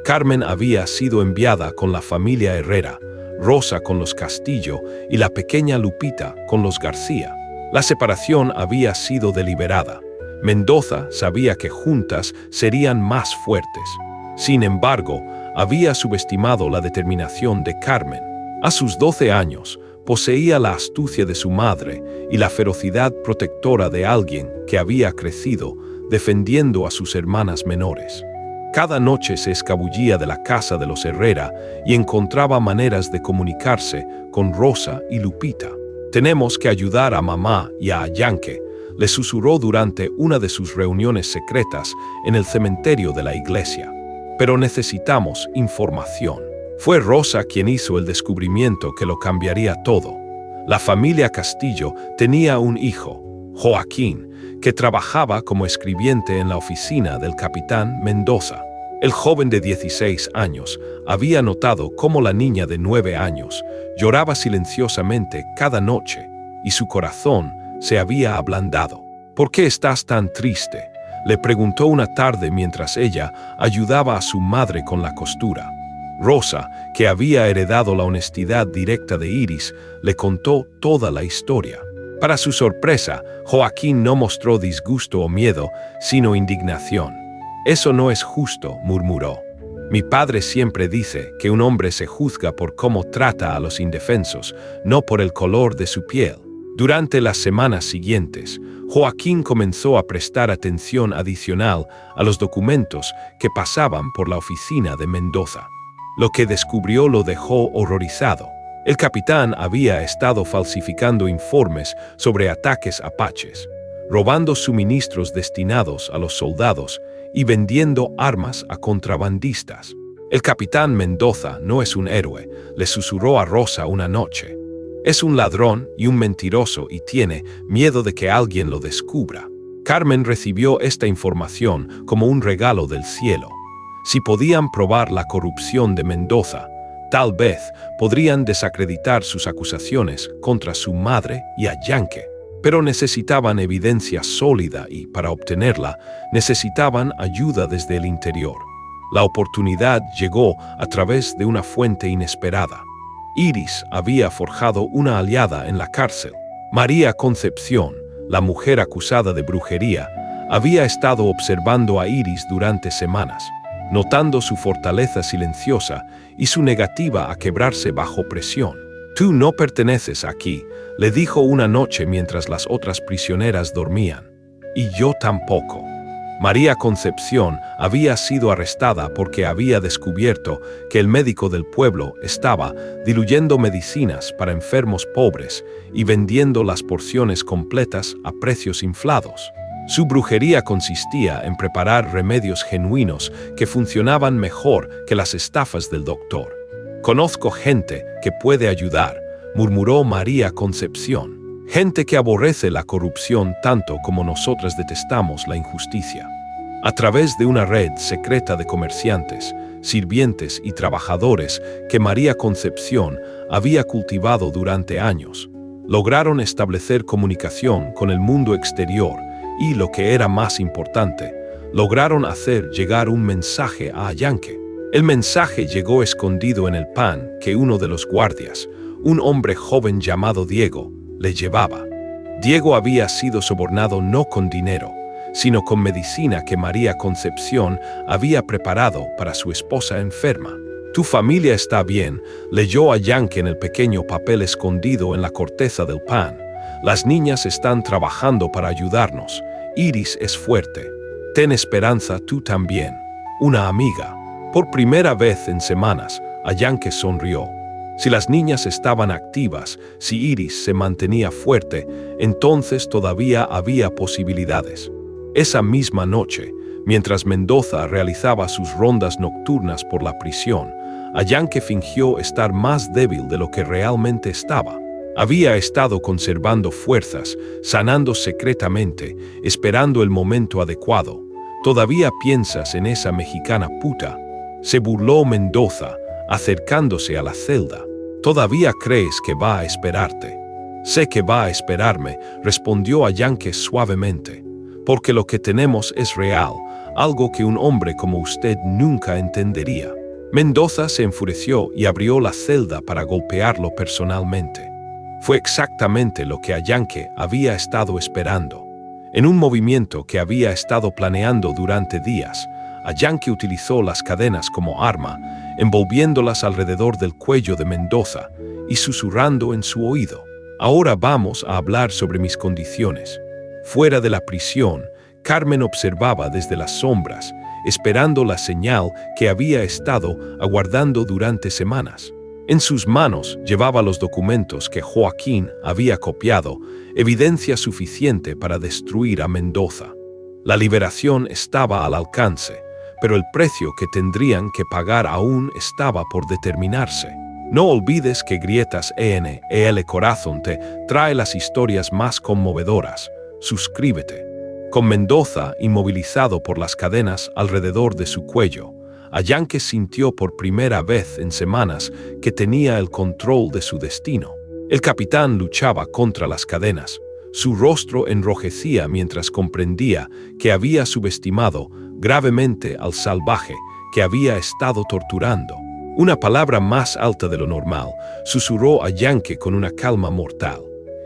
[SPEAKER 1] Carmen había sido enviada con la familia Herrera, Rosa con los Castillo y la pequeña Lupita con los García. La separación había sido deliberada. Mendoza sabía que juntas serían más fuertes. Sin embargo, había subestimado la determinación de Carmen. A sus 12 años, poseía la astucia de su madre y la ferocidad protectora de alguien que había crecido defendiendo a sus hermanas menores. Cada noche se escabullía de la casa de los Herrera y encontraba maneras de comunicarse con Rosa y Lupita. «Tenemos que ayudar a mamá y a Yankee», le susurró durante una de sus reuniones secretas en el cementerio de la iglesia. «Pero necesitamos información». Fue Rosa quien hizo el descubrimiento que lo cambiaría todo. La familia Castillo tenía un hijo, Joaquín, que trabajaba como escribiente en la oficina del capitán Mendoza. El joven de 16 años había notado cómo la niña de 9 años lloraba silenciosamente cada noche y su corazón se había ablandado. «¿Por qué estás tan triste?», le preguntó una tarde mientras ella ayudaba a su madre con la costura. Rosa, que había heredado la honestidad directa de Iris, le contó toda la historia. Para su sorpresa, Joaquín no mostró disgusto o miedo, sino indignación. «Eso no es justo», murmuró. «Mi padre siempre dice que un hombre se juzga por cómo trata a los indefensos, no por el color de su piel». Durante las semanas siguientes, Joaquín comenzó a prestar atención adicional a los documentos que pasaban por la oficina de Mendoza. Lo que descubrió lo dejó horrorizado. El capitán había estado falsificando informes sobre ataques apaches, robando suministros destinados a los soldados y vendiendo armas a contrabandistas. «El capitán Mendoza no es un héroe», le susurró a Rosa una noche. «Es un ladrón y un mentiroso y tiene miedo de que alguien lo descubra». Carmen recibió esta información como un regalo del cielo. Si podían probar la corrupción de Mendoza, tal vez podrían desacreditar sus acusaciones contra su madre y a Yankee. Pero necesitaban evidencia sólida y, para obtenerla, necesitaban ayuda desde el interior. La oportunidad llegó a través de una fuente inesperada. Iris había forjado una aliada en la cárcel. María Concepción, la mujer acusada de brujería, había estado observando a Iris durante semanas, notando su fortaleza silenciosa y su negativa a quebrarse bajo presión. «Tú no perteneces aquí», le dijo una noche mientras las otras prisioneras dormían. «Y yo tampoco». María Concepción había sido arrestada porque había descubierto que el médico del pueblo estaba diluyendo medicinas para enfermos pobres y vendiendo las porciones completas a precios inflados. Su brujería consistía en preparar remedios genuinos que funcionaban mejor que las estafas del doctor. «Conozco gente que puede ayudar», murmuró María Concepción. Gente que aborrece la corrupción tanto como nosotras detestamos la injusticia. A través de una red secreta de comerciantes, sirvientes y trabajadores que María Concepción había cultivado durante años, lograron establecer comunicación con el mundo exterior y, lo que era más importante, lograron hacer llegar un mensaje a Ayanque. El mensaje llegó escondido en el pan que uno de los guardias, un hombre joven llamado Diego, le llevaba. Diego había sido sobornado no con dinero, sino con medicina que María Concepción había preparado para su esposa enferma. «Tu familia está bien», leyó Ayanque en el pequeño papel escondido en la corteza del pan. «Las niñas están trabajando para ayudarnos. Iris es fuerte. Ten esperanza tú también. Una amiga». Por primera vez en semanas, Ayanque sonrió. Si las niñas estaban activas, si Iris se mantenía fuerte, entonces todavía había posibilidades. Esa misma noche, mientras Mendoza realizaba sus rondas nocturnas por la prisión, Ayanque fingió estar más débil de lo que realmente estaba. Había estado conservando fuerzas, sanando secretamente, esperando el momento adecuado. «¿Todavía piensas en esa mexicana puta?», se burló Mendoza, acercándose a la celda. «¿Todavía crees que va a esperarte?». «Sé que va a esperarme», respondió Ayanque suavemente, «porque lo que tenemos es real, algo que un hombre como usted nunca entendería». Mendoza se enfureció y abrió la celda para golpearlo personalmente. Fue exactamente lo que Ayanque había estado esperando. En un movimiento que había estado planeando durante días, Ayanque utilizó las cadenas como arma, envolviéndolas alrededor del cuello de Mendoza y susurrando en su oído: «Ahora vamos a hablar sobre mis condiciones». Fuera de la prisión, Carmen observaba desde las sombras, esperando la señal que había estado aguardando durante semanas. En sus manos llevaba los documentos que Joaquín había copiado, evidencia suficiente para destruir a Mendoza. La liberación estaba al alcance, pero el precio que tendrían que pagar aún estaba por determinarse. No olvides que Grietas ENEL Corazón te trae las historias más conmovedoras. Suscríbete. Con Mendoza inmovilizado por las cadenas alrededor de su cuello, Ayanque sintió por primera vez en semanas que tenía el control de su destino. El capitán luchaba contra las cadenas. Su rostro enrojecía mientras comprendía que había subestimado gravemente al salvaje que había estado torturando. Una palabra más alta de lo normal, susurró Ayanque con una calma mortal.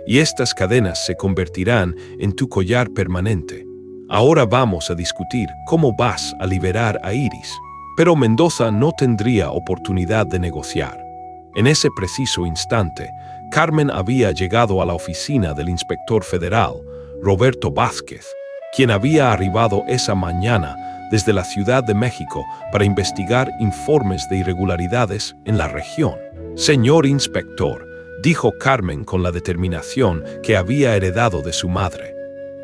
[SPEAKER 1] «Y estas cadenas se convertirán en tu collar permanente. Ahora vamos a discutir cómo vas a liberar a Iris». Pero Mendoza no tendría oportunidad de negociar. En ese preciso instante, Carmen había llegado a la oficina del inspector federal, Roberto Vázquez, quien había arribado esa mañana desde la Ciudad de México para investigar informes de irregularidades en la región. «Señor inspector», dijo Carmen con la determinación que había heredado de su madre,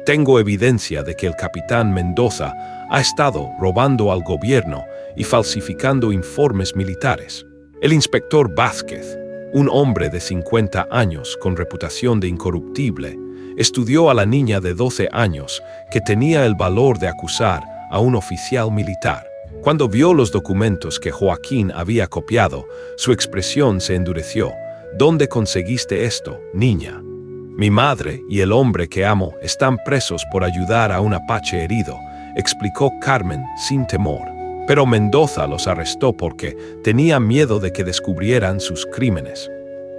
[SPEAKER 1] «tengo evidencia de que el capitán Mendoza ha estado robando al gobierno y falsificando informes militares». El inspector Vázquez, un hombre de 50 años con reputación de incorruptible, estudió a la niña de 12 años que tenía el valor de acusar a un oficial militar. Cuando vio los documentos que Joaquín había copiado, su expresión se endureció. «¿Dónde conseguiste esto, niña?». «Mi madre y el hombre que amo están presos por ayudar a un apache herido», explicó Carmen sin temor. Pero Mendoza los arrestó porque tenía miedo de que descubrieran sus crímenes.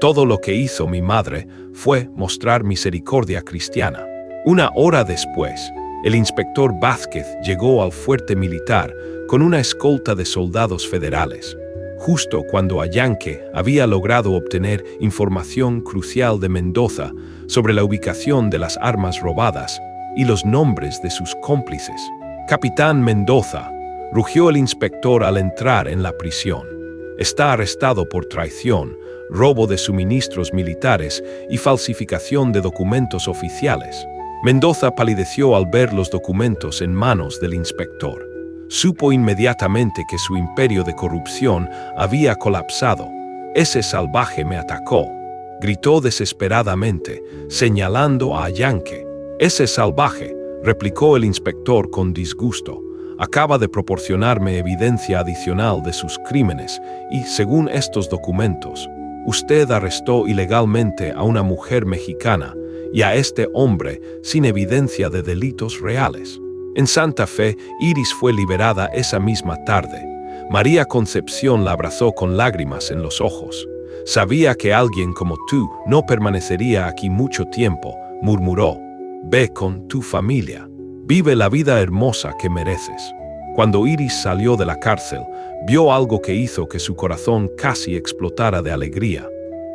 [SPEAKER 1] «Todo lo que hizo mi madre fue mostrar misericordia cristiana». Una hora después, el inspector Vázquez llegó al fuerte militar con una escolta de soldados federales. Justo cuando Ayanque había logrado obtener información crucial de Mendoza sobre la ubicación de las armas robadas y los nombres de sus cómplices. «Capitán Mendoza», rugió el inspector al entrar en la prisión, «está arrestado por traición, robo de suministros militares y falsificación de documentos oficiales». Mendoza palideció al ver los documentos en manos del inspector. Supo inmediatamente que su imperio de corrupción había colapsado. «Ese salvaje me atacó. gritó desesperadamente, señalando a Ayanke. «Ese salvaje», replicó el inspector con disgusto, «acaba de proporcionarme evidencia adicional de sus crímenes y, según estos documentos, usted arrestó ilegalmente a una mujer mexicana y a este hombre sin evidencia de delitos reales». En Santa Fe, Iris fue liberada esa misma tarde. María Concepción la abrazó con lágrimas en los ojos. «Sabía que alguien como tú no permanecería aquí mucho tiempo», murmuró. «Ve con tu familia. Vive la vida hermosa que mereces». Cuando Iris salió de la cárcel, vio algo que hizo que su corazón casi explotara de alegría.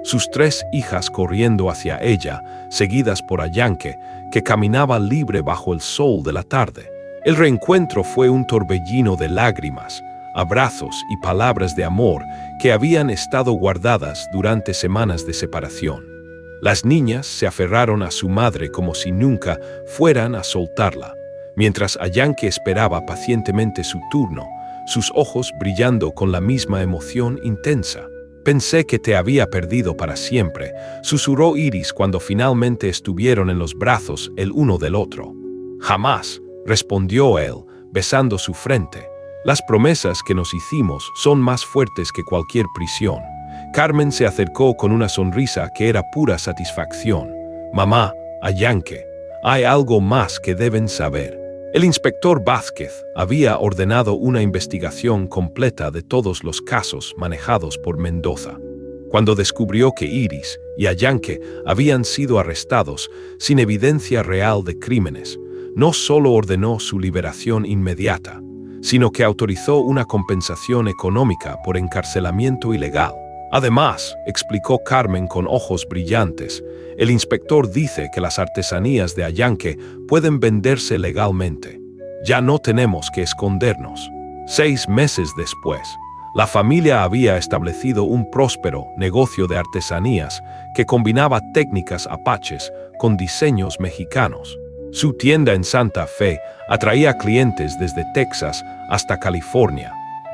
[SPEAKER 1] Sus 3 hijas corriendo hacia ella, seguidas por Ayanke, que caminaba libre bajo el sol de la tarde. El reencuentro fue un torbellino de lágrimas, abrazos y palabras de amor que habían estado guardadas durante semanas de separación. Las niñas se aferraron a su madre como si nunca fueran a soltarla, mientras Ayanke esperaba pacientemente su turno, sus ojos brillando con la misma emoción intensa. «Pensé que te había perdido para siempre», susurró Iris cuando finalmente estuvieron en los brazos el uno del otro. «Jamás», respondió él, besando su frente. «Las promesas que nos hicimos son más fuertes que cualquier prisión». Carmen se acercó con una sonrisa que era pura satisfacción. «Mamá, Ayanke, hay algo más que deben saber». El inspector Vázquez había ordenado una investigación completa de todos los casos manejados por Mendoza. Cuando descubrió que Iris y Ayanke habían sido arrestados sin evidencia real de crímenes, no solo ordenó su liberación inmediata, sino que autorizó una compensación económica por encarcelamiento ilegal. Además, explicó Carmen con ojos brillantes, el inspector dice que las artesanías de Ayanke pueden venderse legalmente. Ya no tenemos que escondernos. 6 meses después, la familia había establecido un próspero negocio de artesanías que combinaba técnicas apaches con diseños mexicanos. Su tienda en Santa Fe atraía clientes desde Texas hasta California,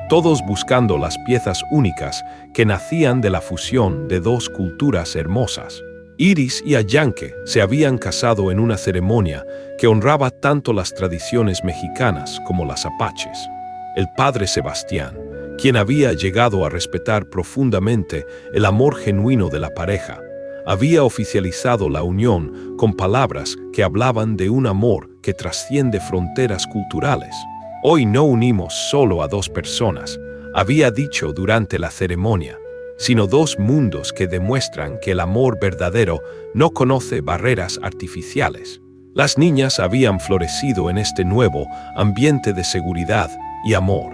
[SPEAKER 1] todos buscando las piezas únicas que nacían de la fusión de 2 culturas hermosas. Iris y Ayanke se habían casado en una ceremonia que honraba tanto las tradiciones mexicanas como las apaches. El padre Sebastián, quien había llegado a respetar profundamente el amor genuino de la pareja, había oficializado la unión con palabras que hablaban de un amor que trasciende fronteras culturales. «Hoy no unimos solo a 2 personas», había dicho durante la ceremonia, «sino 2 mundos que demuestran que el amor verdadero no conoce barreras artificiales». Las niñas habían florecido en este nuevo ambiente de seguridad y amor.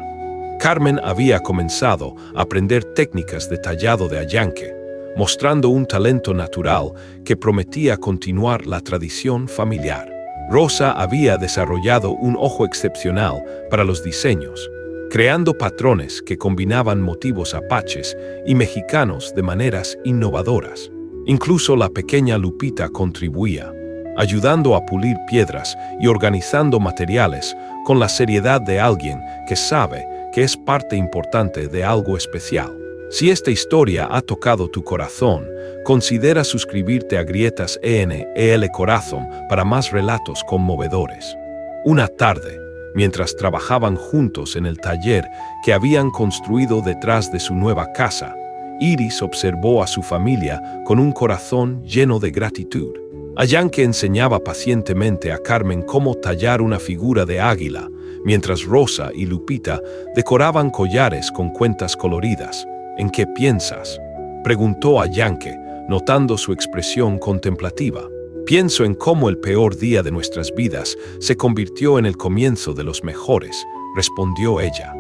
[SPEAKER 1] Carmen había comenzado a aprender técnicas de tallado de Ayanke, mostrando un talento natural que prometía continuar la tradición familiar. Rosa había desarrollado un ojo excepcional para los diseños, creando patrones que combinaban motivos apaches y mexicanos de maneras innovadoras. Incluso la pequeña Lupita contribuía, ayudando a pulir piedras y organizando materiales con la seriedad de alguien que sabe que es parte importante de algo especial. Si esta historia ha tocado tu corazón, considera suscribirte a Grietas ENEL Corazón para más relatos conmovedores. Una tarde, mientras trabajaban juntos en el taller que habían construido detrás de su nueva casa, Iris observó a su familia con un corazón lleno de gratitud. Ayanke enseñaba pacientemente a Carmen cómo tallar una figura de águila, mientras Rosa y Lupita decoraban collares con cuentas coloridas. «¿En qué piensas?», preguntó Ayanke, notando su expresión contemplativa. «Pienso en cómo el peor día de nuestras vidas se convirtió en el comienzo de los mejores», respondió ella.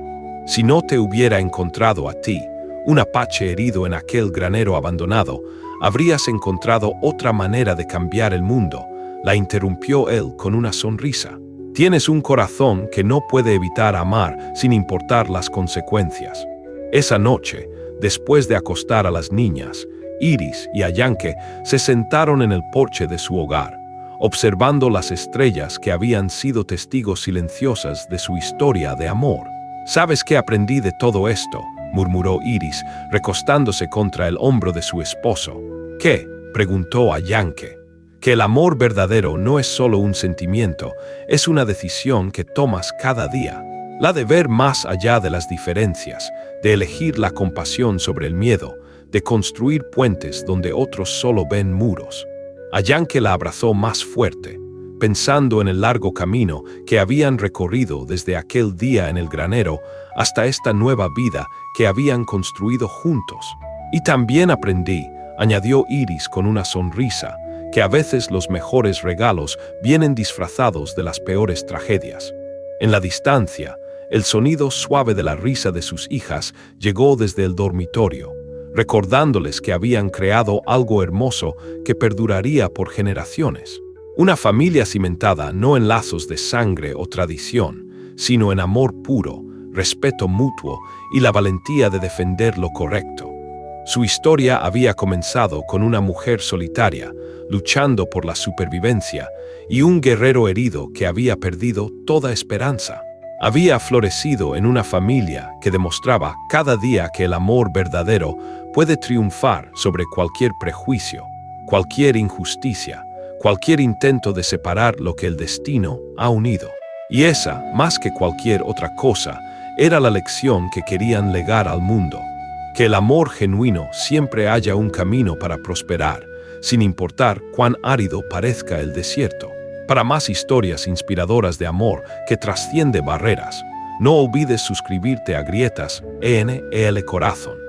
[SPEAKER 1] «Si no te hubiera encontrado a ti, un apache herido en aquel granero abandonado, habrías encontrado otra manera de cambiar el mundo», la interrumpió él con una sonrisa. «Tienes un corazón que no puede evitar amar sin importar las consecuencias». Esa noche, después de acostar a las niñas, Iris y Ayanke se sentaron en el porche de su hogar, observando las estrellas que habían sido testigos silenciosas de su historia de amor. «¿Sabes qué aprendí de todo esto?», murmuró Iris, recostándose contra el hombro de su esposo. ¿Qué?, preguntó a Yankee. Que el amor verdadero no es solo un sentimiento, es una decisión que tomas cada día. La de ver más allá de las diferencias, de elegir la compasión sobre el miedo, de construir puentes donde otros solo ven muros. A Yankee la abrazó más fuerte, pensando en el largo camino que habían recorrido desde aquel día en el granero hasta esta nueva vida que habían construido juntos. Y también aprendí, añadió Iris con una sonrisa, que a veces los mejores regalos vienen disfrazados de las peores tragedias. En la distancia, el sonido suave de la risa de sus hijas llegó desde el dormitorio, recordándoles que habían creado algo hermoso que perduraría por generaciones. Una familia cimentada no en lazos de sangre o tradición, sino en amor puro, respeto mutuo y la valentía de defender lo correcto. Su historia había comenzado con una mujer solitaria, luchando por la supervivencia, y un guerrero herido que había perdido toda esperanza. Había florecido en una familia que demostraba cada día que el amor verdadero puede triunfar sobre cualquier prejuicio, cualquier injusticia, cualquier intento de separar lo que el destino ha unido. Y esa, más que cualquier otra cosa, era la lección que querían legar al mundo. Que el amor genuino siempre haya un camino para prosperar, sin importar cuán árido parezca el desierto. Para más historias inspiradoras de amor que trasciende barreras, no olvides suscribirte a Grietas ENEL Corazón.